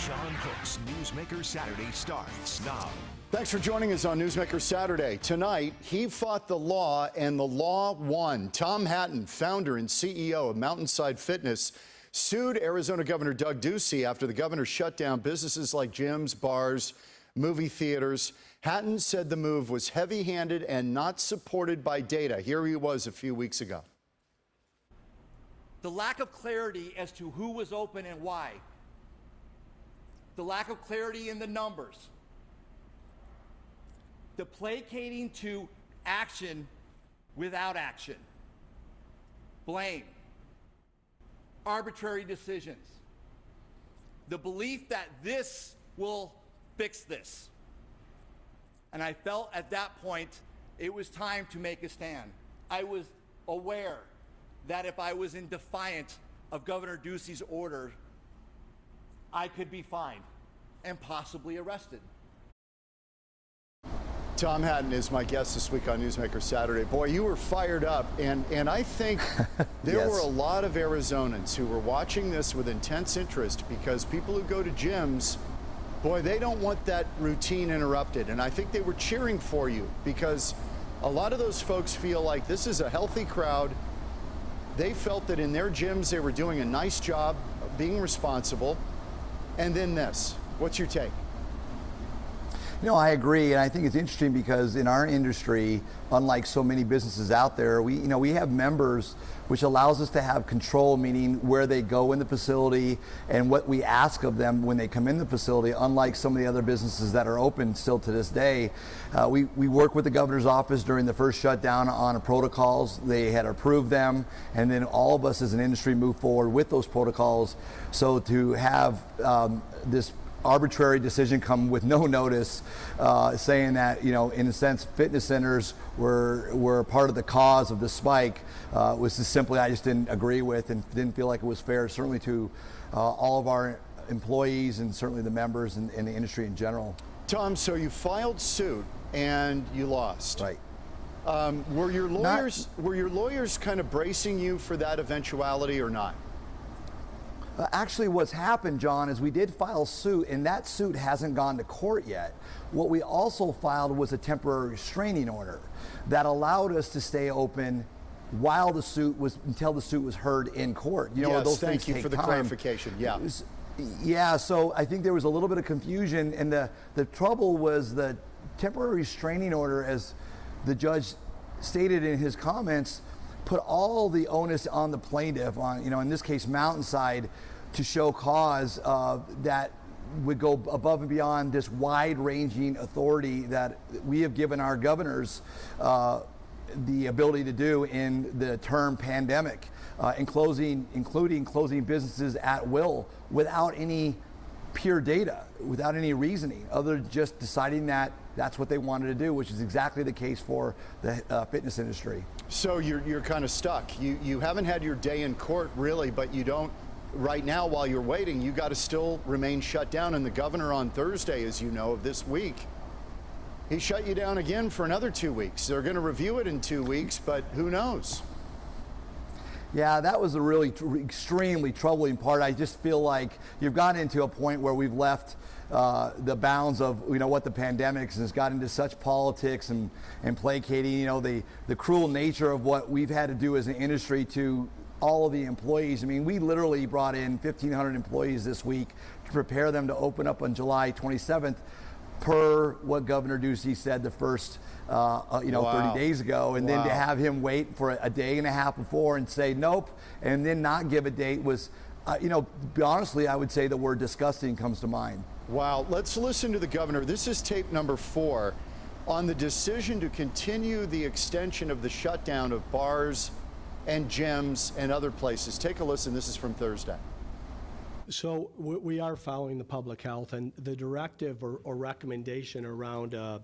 John Hook's Newsmaker Saturday starts now. Thanks for joining us on Newsmaker Saturday. Tonight, he fought the law and the law won. Tom Hatten, founder and CEO of Mountainside Fitness, sued Arizona Governor Doug Ducey after the governor shut down businesses like gyms, bars, movie theaters. Hatten said the move was heavy-handed and not supported by data. Here he was a few weeks ago. The lack of clarity as to who was open and why. The lack of clarity in the numbers. The placating to action without action. Blame. Arbitrary decisions. The belief that this will fix this. And I felt at that point it was time to make a stand. I was aware that if I was in defiance of Governor Ducey's order, I could be fined and possibly arrested. Tom Hatten is my guest this week on Newsmaker Saturday. Boy, you were fired up, and I think there Yes. were a lot of Arizonans who were watching this with intense interest, because people who go to gyms, boy, they don't want that routine interrupted. And I think they were cheering for you, because a lot of those folks feel like this is a healthy crowd. They felt that in their gyms they were doing a nice job of being responsible. And then this. What's your take? No, I agree, and I think it's interesting because in our industry, unlike so many businesses out there, we have members, which allows us to have control, meaning where they go in the facility and what we ask of them when they come in the facility. Unlike some of the other businesses that are open still to this day, we work with the governor's office during the first shutdown on protocols. They had approved them, and then all of us as an industry move forward with those protocols. So to have this arbitrary decision come with no notice, saying that, in a sense, fitness centers were part of the cause of the spike, was just simply I just didn't agree with and didn't feel like it was fair, certainly to all of our employees and certainly the members and the industry in general. Tom, so you filed suit and you lost. Right. Were your lawyers kind of bracing you for that eventuality or not? Actually, what's happened, John, is we did file suit, and that suit hasn't gone to court yet. What we also filed was a temporary restraining order that allowed us to stay open while the suit was, until the suit was heard in court. Yes, those thank things you take for the time. clarification. Yeah. Yeah, so I think there was a little bit of confusion, and the trouble was the temporary restraining order, as the judge stated in his comments, put all the onus on the plaintiff, on, in this case, Mountainside, to show cause that would go above and beyond this wide-ranging authority that we have given our governors the ability to do in the term pandemic, including closing businesses at will without any pure data, without any reasoning, other than just deciding that that's what they wanted to do, which is exactly the case for the fitness industry. So you're kind of stuck. You haven't had your day in court, really, but you don't, right now, while you're waiting, you got to still remain shut down. And the governor on Thursday, as you know, of this week, he shut you down again for another 2 weeks. They're going to review it in 2 weeks, but who knows? Yeah, that was a really extremely troubling part. I just feel like you've gotten into a point where we've left the bounds of what the pandemic has got into such politics and placating, the cruel nature of what we've had to do as an industry to all of the employees. I mean, we literally brought in 1,500 employees this week to prepare them to open up on July 27th, per what Governor Ducey said the first, Wow. 30 days ago, and then to have him wait for a day and a half before and say nope, and then not give a date was, honestly, I would say the word disgusting comes to mind. Wow. Let's listen to the governor. This is tape number 4 on the decision to continue the extension of the shutdown of bars and gyms and other places. Take a listen. This is from Thursday. So we are following the public health, and the directive or recommendation around a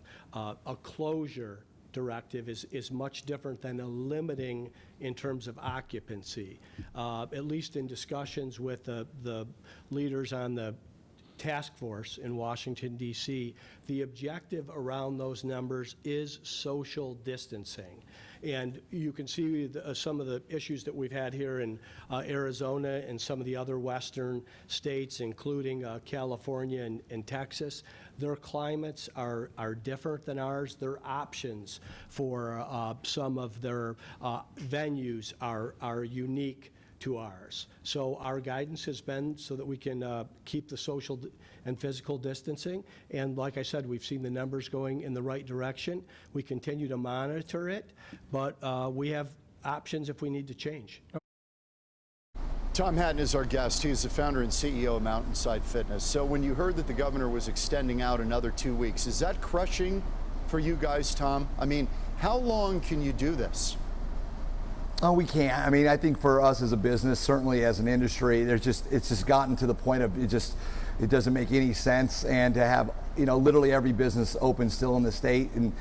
closure directive is much different than a limiting in terms of occupancy. At least in discussions with the leaders on the task force in Washington, D.C. The objective around those numbers is social distancing. And you can see some of the issues that we've had here in Arizona and some of the other western states, including California and Texas. Their climates are different than ours. Their options for some of their venues are unique to ours. So our guidance has been so that we can keep the social and physical distancing. And like I said, we've seen the numbers going in the right direction. We continue to monitor it, but we have options if we need to change. Tom Hatten is our guest. He is the founder and CEO of Mountainside Fitness. So when you heard that the governor was extending out another 2 weeks, is that crushing for you guys, Tom? I mean, how long can you do this? Oh, we can't. I mean, I think for us as a business, certainly as an industry, it's just gotten to the point of it doesn't make any sense. And to have, literally every business open still in the state and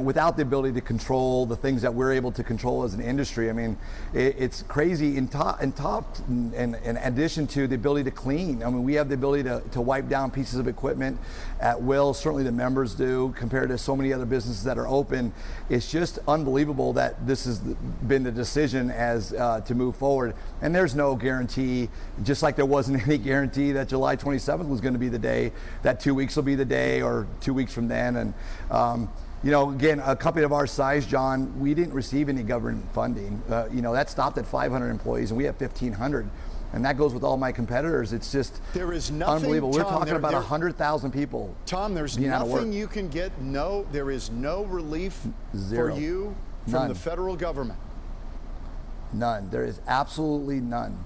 without the ability to control the things that we're able to control as an industry. I mean, it's crazy in addition to the ability to clean. I mean, we have the ability to wipe down pieces of equipment at will. Certainly the members do compared to so many other businesses that are open. It's just unbelievable that this has been the decision as to move forward. And there's no guarantee, just like there wasn't any guarantee that July 27th was going to be the day, that 2 weeks will be the day or 2 weeks from then. And again, a company of our size, John, we didn't receive any government funding. That stopped at 500 employees, and we have 1,500. And that goes with all my competitors. It's just there is nothing, unbelievable. Tom, we're talking about 100,000 people. Tom, there's nothing you can get. No, there is no relief Zero. For you from None. The federal government. None. There is absolutely none.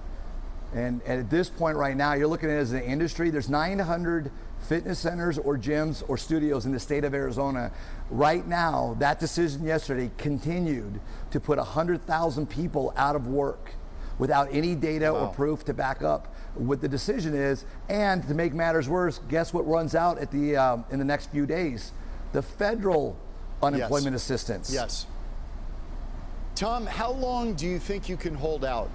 And at this point right now, you're looking at it as an industry, there's 900 fitness centers or gyms or studios in the state of Arizona. Right now, that decision yesterday continued to put 100,000 people out of work without any data or proof to back up what the decision is. And to make matters worse, guess what runs out at the in the next few days? The federal unemployment assistance. Yes. Tom, how long do you think you can hold out?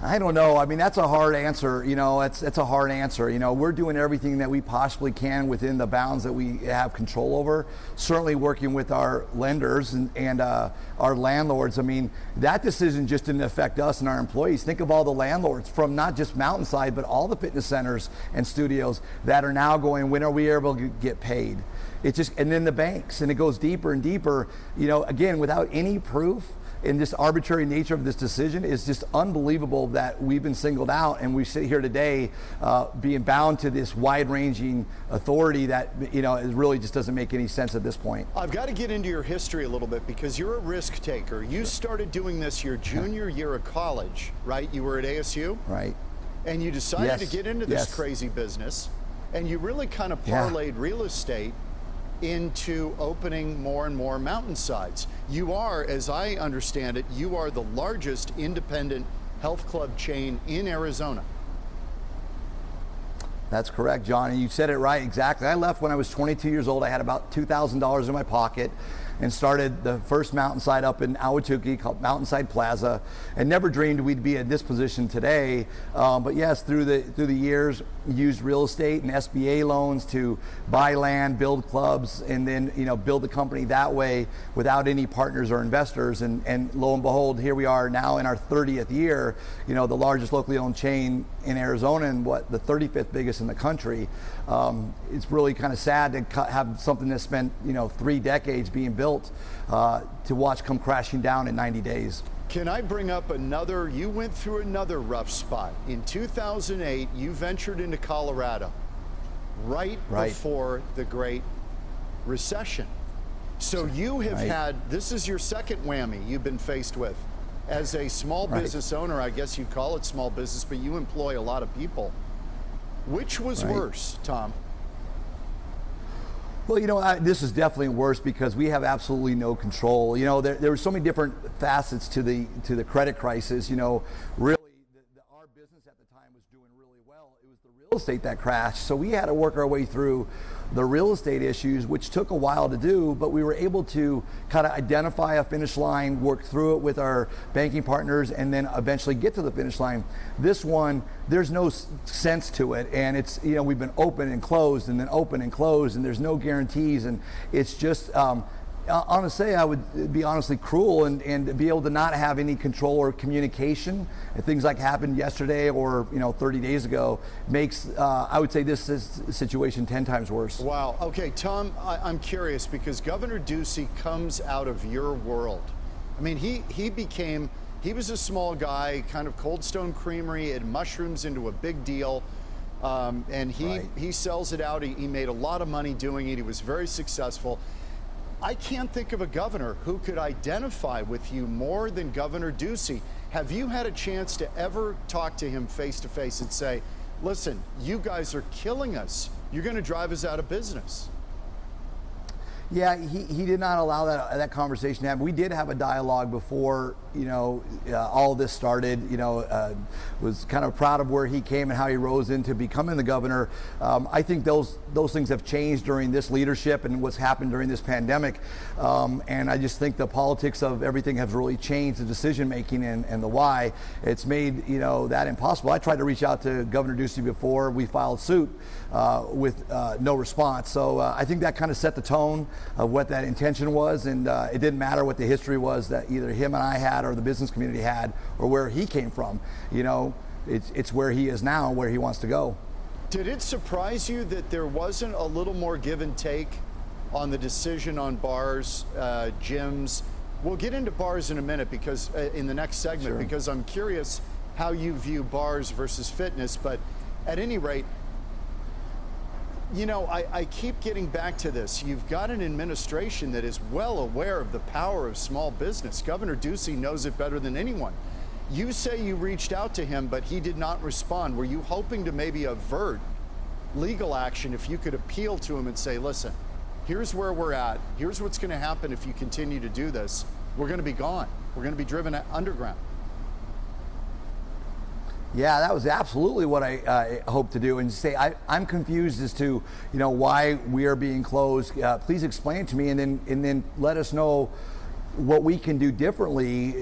I don't know. I mean, that's a hard answer. It's a hard answer. We're doing everything that we possibly can within the bounds that we have control over. Certainly working with our lenders and our landlords. I mean, that decision just didn't affect us and our employees. Think of all the landlords from not just Mountainside, but all the fitness centers and studios that are now going, when are we able to get paid? And then the banks, and it goes deeper and deeper. Again, without any proof. And this arbitrary nature of this decision is just unbelievable that we've been singled out, and we sit here today being bound to this wide-ranging authority that it really just doesn't make any sense at this point. I've got to get into your history a little bit because you're a risk taker. You started doing this your junior year of college, right? You were at ASU? Right. And you decided to get into this crazy business, and you really kind of parlayed real estate into opening more and more Mountainsides. You are, as I understand it, you are the largest independent health club chain in Arizona. That's correct, John, and you said it right, exactly. I left when I was 22 years old. I had about $2,000 in my pocket and started the first Mountainside up in Ahwatukee called Mountainside Plaza, and never dreamed we'd be in this position today. But yes, through the years, used real estate and SBA loans to buy land, build clubs, and then build the company that way without any partners or investors. And lo and behold, here we are now in our 30th year. The largest locally owned chain in Arizona and the 35th biggest in the country. It's really kind of sad to have something that spent 3 decades being built to watch come crashing down in 90 days. Can I bring up you went through another rough spot. In 2008, you ventured into Colorado right before the Great Recession. So you have had, this is your second whammy you've been faced with. As a small business owner, I guess you'd call it small business, but you employ a lot of people. Which was worse, Tom? Well, this is definitely worse because we have absolutely no control. There were so many different facets to the credit crisis. Really, our business at the time was doing really well. It was the real estate that crashed. So we had to work our way through the real estate issues, which took a while to do, but we were able to kind of identify a finish line, work through it with our banking partners, and then eventually get to the finish line. This one, there's no sense to it, and it's, you know, we've been open and closed and then open and closed, and there's no guarantees, and it's just, honestly, I would be honestly cruel and be able to not have any control or communication. And things like happened yesterday or 30 days ago makes, I would say, this situation 10 times worse. Wow. Okay, Tom, I'm curious because Governor Ducey comes out of your world. I mean, he was a small guy, kind of Cold Stone Creamery. It mushrooms into a big deal. And he sells it out. He made a lot of money doing it. He was very successful. I can't think of a governor who could identify with you more than Governor Ducey. Have you had a chance to ever talk to him face to face and say, listen, you guys are killing us. You're going to drive us out of business? Yeah, he did not allow that conversation to happen. We did have a dialogue before, all of this started. Was kind of proud of where he came and how he rose into becoming the governor. I think those things have changed during this leadership and what's happened during this pandemic. And I just think the politics of everything have really changed the decision making and the why. It's made that impossible. I tried to reach out to Governor Ducey before we filed suit with no response. So I think that kind of set the tone of what that intention was, and it didn't matter what the history was that either him and I had or the business community had or where he came from. It's where he is now, where he wants to go. Did it surprise you that there wasn't a little more give and take on the decision on bars, gyms? We'll get into bars in a minute because in the next segment, Sure. Because I'm curious how you view bars versus fitness. But at any rate, I keep getting back to this. You've got an administration that is well aware of the power of small business. Governor Ducey knows it better than anyone. You say you reached out to him, but he did not respond. Were you hoping to maybe avert legal action if you could appeal to him and say, listen, here's where we're at. Here's what's going to happen if you continue to do this. We're going to be gone. We're going to be driven underground. Yeah, that was absolutely what I hope to do. And say, I'm confused as to, why we are being closed. Please explain it to me, and then let us know what we can do differently,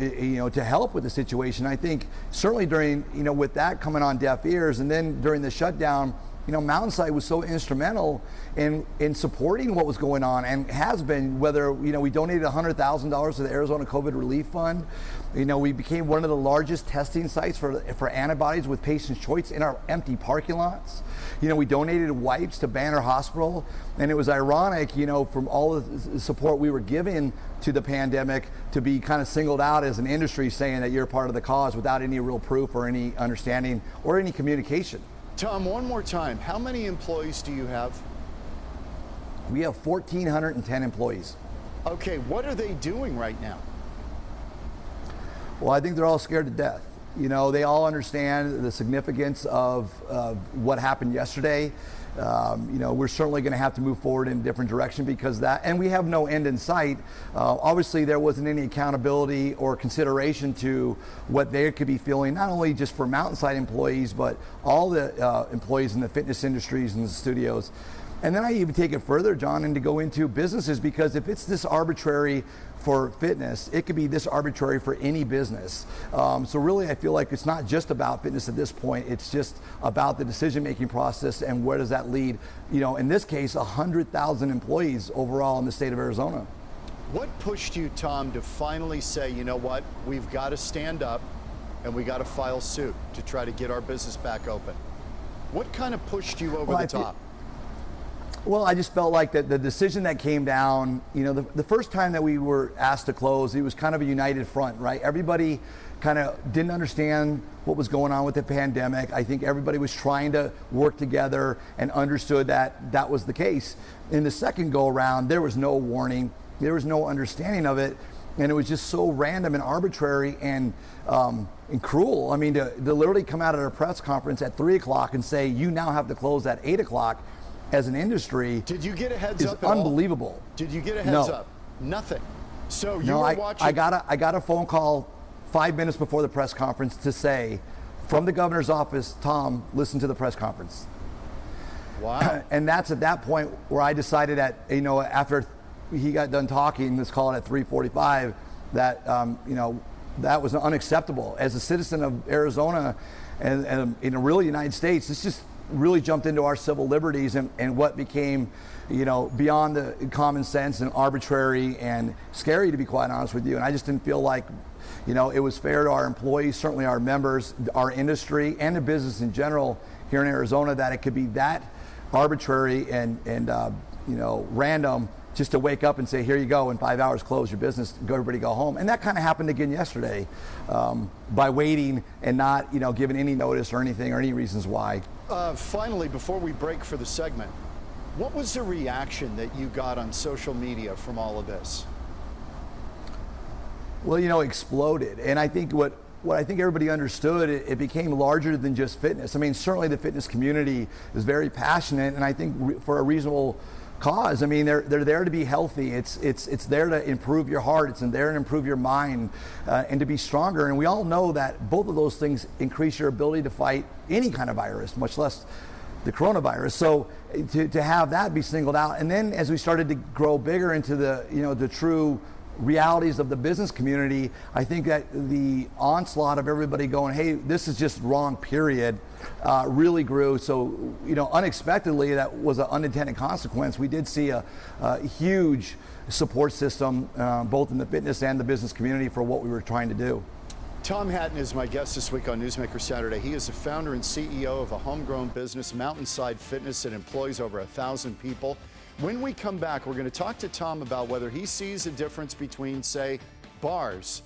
to help with the situation. I think certainly during, with that coming on deaf ears, and then during the shutdown, Mountainside was so instrumental in supporting what was going on and has been, whether, we donated $100,000 to the Arizona COVID Relief Fund. We became one of the largest testing sites for antibodies with Patient's Choice in our empty parking lots. We donated wipes to Banner Hospital, and it was ironic, from all the support we were giving to the pandemic, to be kind of singled out as an industry saying that you're part of the cause without any real proof or any understanding or any communication. Tom, one more time, how many employees do you have? We have 1,410 employees. Okay, what are they doing right now? Well, I think they're all scared to death. They all understand the significance of what happened yesterday. We're certainly going to have to move forward in a different direction because that, and we have no end in sight. Obviously, there wasn't any accountability or consideration to what they could be feeling, not only just for Mountainside employees, but all the employees in the fitness industries and the studios. And then I even take it further, John, and to go into businesses, because if it's this arbitrary for fitness, it could be this arbitrary for any business. So really, I feel like it's not just about fitness at this point. It's just about the decision-making process and where does that lead. In this case, 100,000 employees overall in the state of Arizona. What pushed you, Tom, to finally say, you know what, we've got to stand up and we got to file suit to try to get our business back open? What kind of pushed you over the top? Well, I just felt like that the decision that came down, the first time that we were asked to close, it was kind of a united front, right? Everybody kind of didn't understand what was going on with the pandemic. I think everybody was trying to work together and understood that that was the case. In the second go around, there was no warning, there was no understanding of it, and it was just so random and arbitrary and cruel. I mean, to literally come out at a press conference at 3 o'clock and say, you now have to close at 8 o'clock, as an industry, did you get a heads up? Unbelievable. Did you get a heads up? Nothing. So you were watching. I got a phone call 5 minutes before the press conference to say from the governor's office, Tom, listen to the press conference. Wow. And that's at that point where I decided that, after he got done talking, let's call it at 3:45, that, that was unacceptable. As a citizen of Arizona and in the real United States, this just really jumped into our civil liberties and what became, beyond the common sense and arbitrary and scary, to be quite honest with you. And I just didn't feel like, it was fair to our employees, certainly our members, our industry, and the business in general here in Arizona, that it could be that arbitrary and random just to wake up and say, here you go, in 5 hours, close your business, everybody go home. And that kind of happened again yesterday by waiting and not, giving any notice or anything or any reasons why. Finally, before we break for the segment, what was the reaction that you got on social media from all of this? Well, exploded. And I think what I think everybody understood, it became larger than just fitness. I mean, certainly the fitness community is very passionate, and I think for a reasonable cause. I mean, they're there to be healthy. It's there to improve your heart. It's there to improve your mind and to be stronger. And we all know that both of those things increase your ability to fight any kind of virus, much less the coronavirus. So to have that be singled out, and then as we started to grow bigger into the true realities of the business community, I think that the onslaught of everybody going, hey, this is just wrong, period, really grew. So, unexpectedly, that was an unintended consequence. We did see a huge support system, both in the fitness and the business community, for what we were trying to do. Tom Hatten is my guest this week on Newsmaker Saturday. He is the founder and CEO of a homegrown business, Mountainside Fitness, that employs over 1,000 people. When we come back, we're going to talk to Tom about whether he sees a difference between, say, bars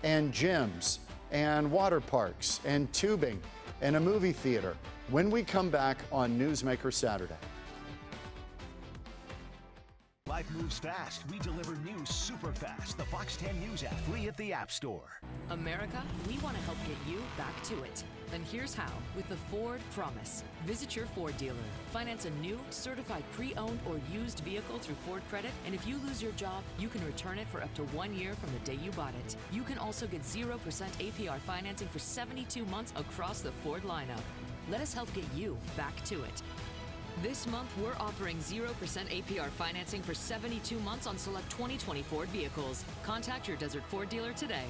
and gyms and water parks and tubing and a movie theater when we come back on Newsmaker Saturday. Life moves fast. We deliver news super fast. The Fox 10 News app, free at the App Store. America, we want to help get you back to it. And here's how, with the Ford Promise. Visit your Ford dealer. Finance a new, certified pre-owned or used vehicle through Ford Credit, and if you lose your job, you can return it for up to 1 year from the day you bought it. You can also get 0% APR financing for 72 months across the Ford lineup. Let us help get you back to it. This month, we're offering 0% APR financing for 72 months on select 2020 Ford vehicles. Contact your Desert Ford dealer today.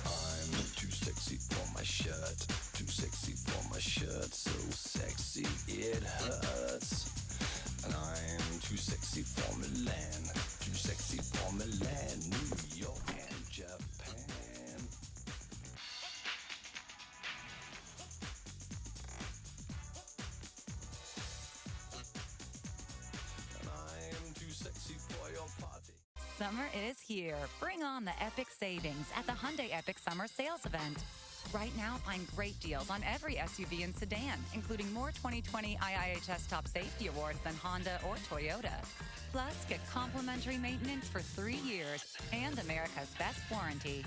I'm too sexy for my shirt, too sexy for my shirt, so sexy it hurts. And I'm too sexy for Milan, too sexy for Milan, New York and Japan. Summer is here. Bring on the epic savings at the Hyundai Epic Summer Sales Event. Right now, find great deals on every SUV and sedan, including more 2020 IIHS Top Safety Awards than Honda or Toyota. Plus, get complimentary maintenance for 3 years and America's best warranty.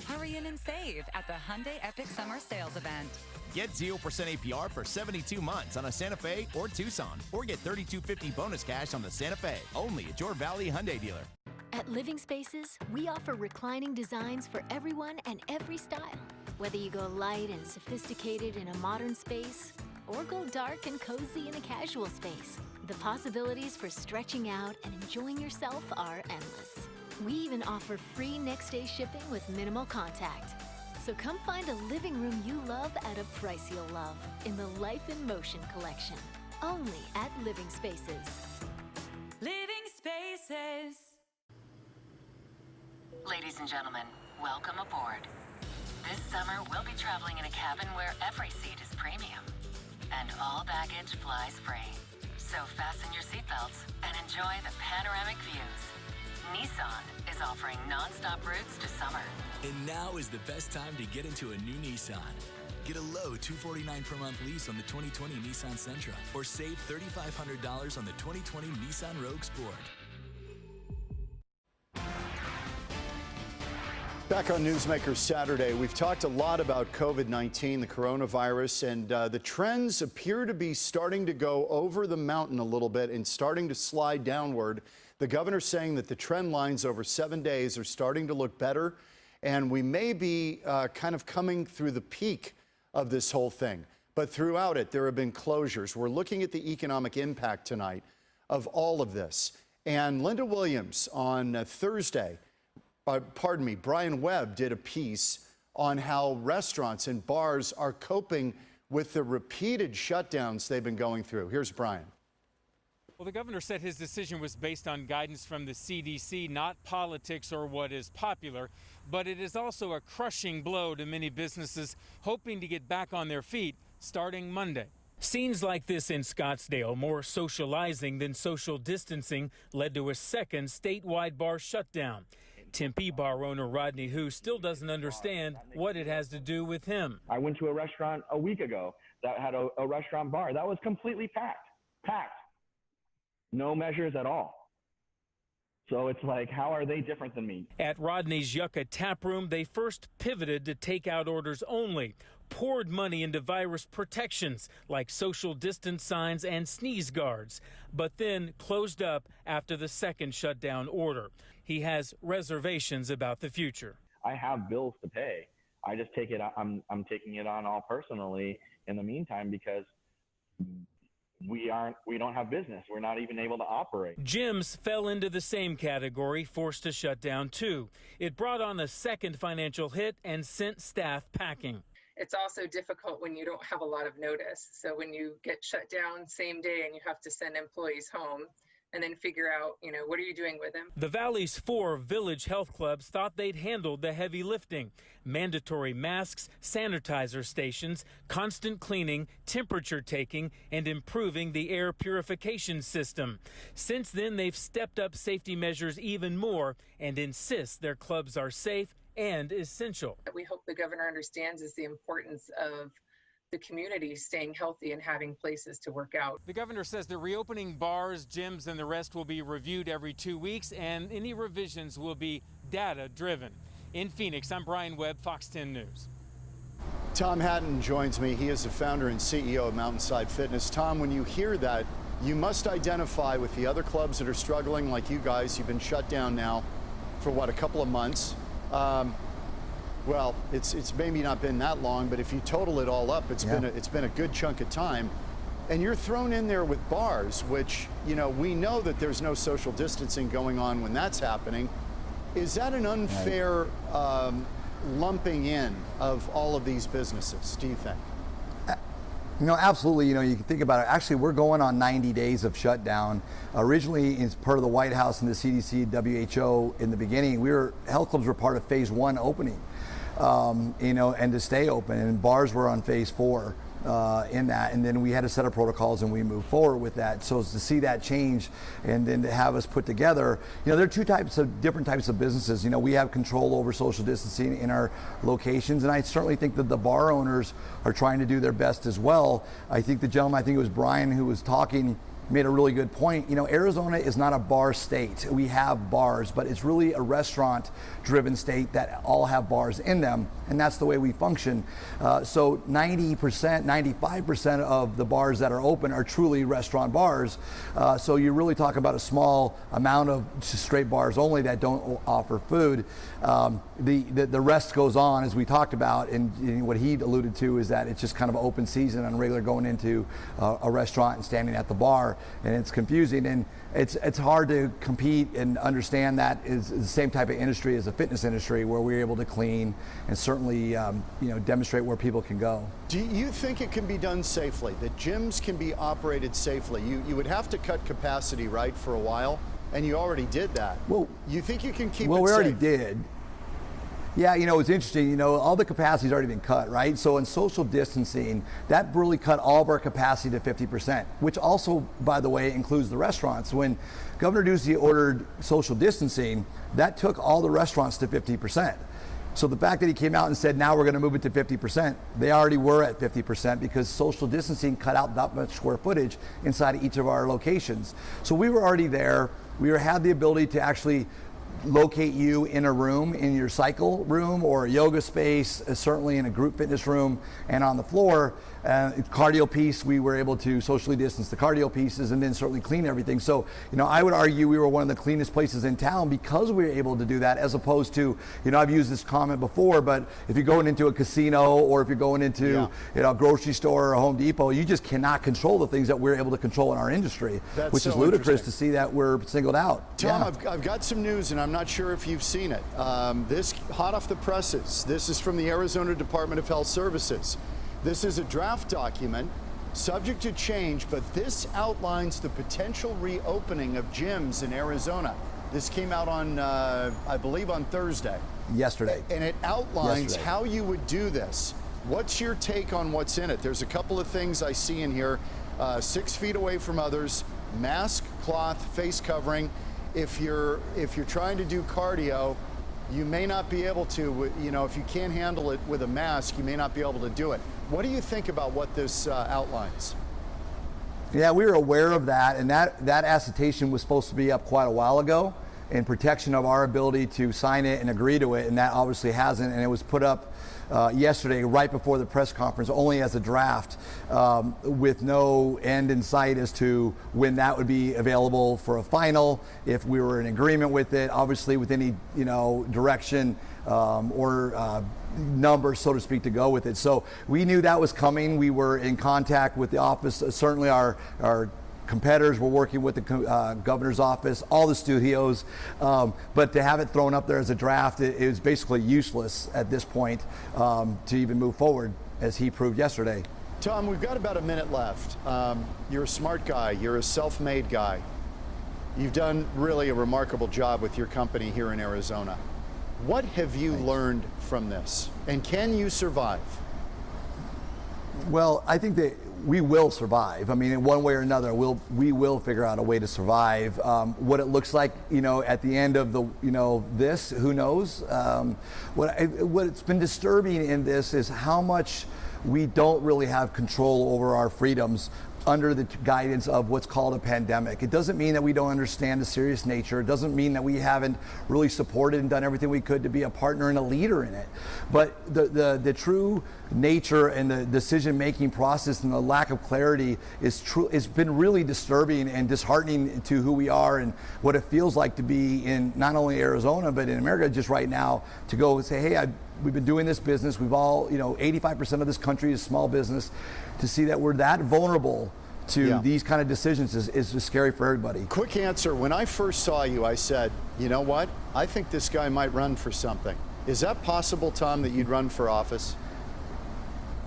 Hurry in and save at the Hyundai Epic Summer Sales Event. Get 0% APR for 72 months on a Santa Fe or Tucson, or get $3,250 bonus cash on the Santa Fe, only at your Valley Hyundai dealer. At Living Spaces, we offer reclining designs for everyone and every style. Whether you go light and sophisticated in a modern space, or go dark and cozy in a casual space, the possibilities for stretching out and enjoying yourself are endless. We even offer free next-day shipping with minimal contact. So come find a living room you love at a price you'll love in the Life in Motion collection, only at Living Spaces. Living Spaces. Ladies and gentlemen, welcome aboard. This summer, we'll be traveling in a cabin where every seat is premium and all baggage flies free. So fasten your seatbelts and enjoy the panoramic views. Nissan is offering non-stop routes to summer. And now is the best time to get into a new Nissan. Get a low $249 per month lease on the 2020 Nissan Sentra, or save $3,500 on the 2020 Nissan Rogue Sport. Back on Newsmaker Saturday, we've talked a lot about COVID-19, the coronavirus, and the trends appear to be starting to go over the mountain a little bit and starting to slide downward. The governor's saying that the trend lines over 7 days are starting to look better And we may be kind of coming through the peak of this whole thing. But throughout it, there have been closures. We're looking at the economic impact tonight of all of this. And Linda Williams on Thursday, Brian Webb did a piece on how restaurants and bars are coping with the repeated shutdowns they've been going through. Here's Brian. Well, the governor said his decision was based on guidance from the CDC, not politics or what is popular. But it is also a crushing blow to many businesses hoping to get back on their feet starting Monday. Scenes like this in Scottsdale, more socializing than social distancing, led to a second statewide bar shutdown. Tempe bar owner Rodney Hu still doesn't understand what it has to do with him. I went to a restaurant a week ago that had a restaurant bar that was completely packed. No measures at all. So it's like, how are they different than me? At Rodney's Yucca Tap Room, they first pivoted to takeout orders only, poured money into virus protections like social distance signs and sneeze guards, but then closed up after the second shutdown order. He has reservations about the future. I have bills to pay. I just take it. I'm taking it on all personally in the meantime because we don't have business. We're not even able to operate. Gyms fell into the same category, forced to shut down too. It brought on a second financial hit and sent staff packing. It's also difficult when you don't have a lot of notice. So when you get shut down same day and you have to send employees home and then figure out, what are you doing with them? The Valley's 4 village health clubs thought they'd handled the heavy lifting. Mandatory masks, sanitizer stations, constant cleaning, temperature taking, and improving the air purification system. Since then, they've stepped up safety measures even more and insist their clubs are safe and essential. What we hope the governor understands is the importance of the community staying healthy and having places to work out. The governor says the reopening bars, gyms, and the rest will be reviewed every 2 weeks, and any revisions will be data-driven. In Phoenix, I'm Brian Webb, Fox 10 News. Tom Hatten joins me. He is the founder and CEO of Mountainside Fitness. Tom, when you hear that, you must identify with the other clubs that are struggling like you guys. You've been shut down now for, a couple of months. Well, it's maybe not been that long, but if you total it all up, it's been a good chunk of time. And you're thrown in there with bars, which, we know that there's no social distancing going on when that's happening. Is that an unfair lumping in of all of these businesses, do you think? Absolutely. You can think about it. Actually, we're going on 90 days of shutdown. Originally, as part of the White House and the CDC, WHO in the beginning, health clubs were part of phase 1 opening, and to stay open. And bars were on phase 4 in that. And then we had a set of protocols and we moved forward with that. So to see that change and then to have us put together, there are different types of businesses. We have control over social distancing in our locations. And I certainly think that the bar owners are trying to do their best as well. I think the gentleman, I think it was Brian who was talking, made a really good point. Arizona is not a bar state. We have bars, but it's really a restaurant-driven state that all have bars in them, and that's the way we function. So 90%, 95% of the bars that are open are truly restaurant bars. So you really talk about a small amount of straight bars only that don't offer food. The rest goes on, as we talked about, and what he alluded to is that it's just kind of open season on regular going into a restaurant and standing at the bar. And it's confusing, and it's hard to compete and understand that is the same type of industry as the fitness industry, where we're able to clean and certainly demonstrate where people can go. Do you think it can be done safely, that gyms can be operated safely? You would have to cut capacity, right, for a while, and you already did that. Well, you think you can keep it safe? Well, we already did. Yeah, it's interesting, all the capacity's already been cut, right? So in social distancing, that really cut all of our capacity to 50%, which also, by the way, includes the restaurants. When Governor Ducey ordered social distancing, that took all the restaurants to 50%. So the fact that he came out and said, now we're going to move it to 50%, they already were at 50% because social distancing cut out that much square footage inside of each of our locations. So we were already there. We had the ability to actually locate you in a room, in your cycle room or a yoga space, certainly in a group fitness room and on the floor. Cardio piece, we were able to socially distance the cardio pieces and then certainly clean everything. So, I would argue we were one of the cleanest places in town because we were able to do that, as opposed to, I've used this comment before, but if you're going into a casino or if you're going into a grocery store or a Home Depot, you just cannot control the things that we're able to control in our industry, which is ludicrous to see that we're singled out. Tom, I've got some news, and I'm not sure if you've seen it. This hot off the presses. This is from the Arizona Department of Health Services. This is a draft document, subject to change, but this outlines the potential reopening of gyms in Arizona. This came out on, I believe, on Thursday. Yesterday. And it outlines how you would do this. What's your take on what's in it? There's a couple of things I see in here. 6 feet away from others, mask, cloth, face covering. If you're trying to do cardio, you may not be able to, if you can't handle it with a mask, you may not be able to do it. What do you think about what this outlines? Yeah, we were aware of that, and that assertion was supposed to be up quite a while ago in protection of our ability to sign it and agree to it, and that obviously hasn't, and it was put up yesterday right before the press conference only as a draft with no end in sight as to when that would be available for a final, if we were in agreement with it, obviously with any direction or numbers, so to speak, to go with it. So we knew that was coming. We were in contact with the office. Certainly our competitors were working with the governor's office, all the studios, but to have it thrown up there as a draft, it was basically useless at this point to even move forward, as he proved yesterday. Tom, we've got about a minute left. You're a smart guy. You're a self-made guy. You've done really a remarkable job with your company here in Arizona. What have you learned from this? And can you survive? Well, I think that we will survive. I mean, in one way or another, we will figure out a way to survive. What it looks like, at the end of this, who knows? What's been disturbing in this is how much we don't really have control over our freedoms under the guidance of what's called a pandemic. It doesn't mean that we don't understand the serious nature. It doesn't mean that we haven't really supported and done everything we could to be a partner and a leader in it. But the true nature and the decision-making process and the lack of clarity is true. It's been really disturbing and disheartening to who we are and what it feels like to be in not only Arizona but in America just right now, to go and say, hey, we've been doing this business. We've all, 85% of this country is small business. To see that we're that vulnerable to these kind of decisions is just scary for everybody. Quick answer. When I first saw you, I said, you know what? I think this guy might run for something. Is that possible, Tom, that you'd run for office?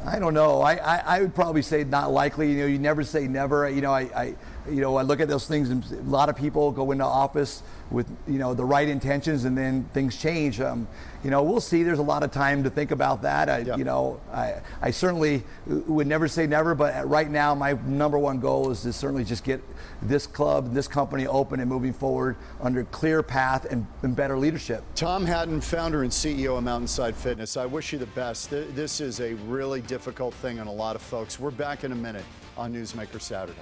I don't know. I would probably say not likely. You never say never. I look at those things, and a lot of people go into office with the right intentions, and then things change. We'll see. There's a lot of time to think about that. I certainly would never say never, but right now my number one goal is to certainly just get this club, this company open and moving forward under clear path and better leadership. Tom Hatten, founder and CEO of Mountainside Fitness. I wish you the best. This is a really difficult thing on a lot of folks. We're back in a minute on Newsmaker Saturday.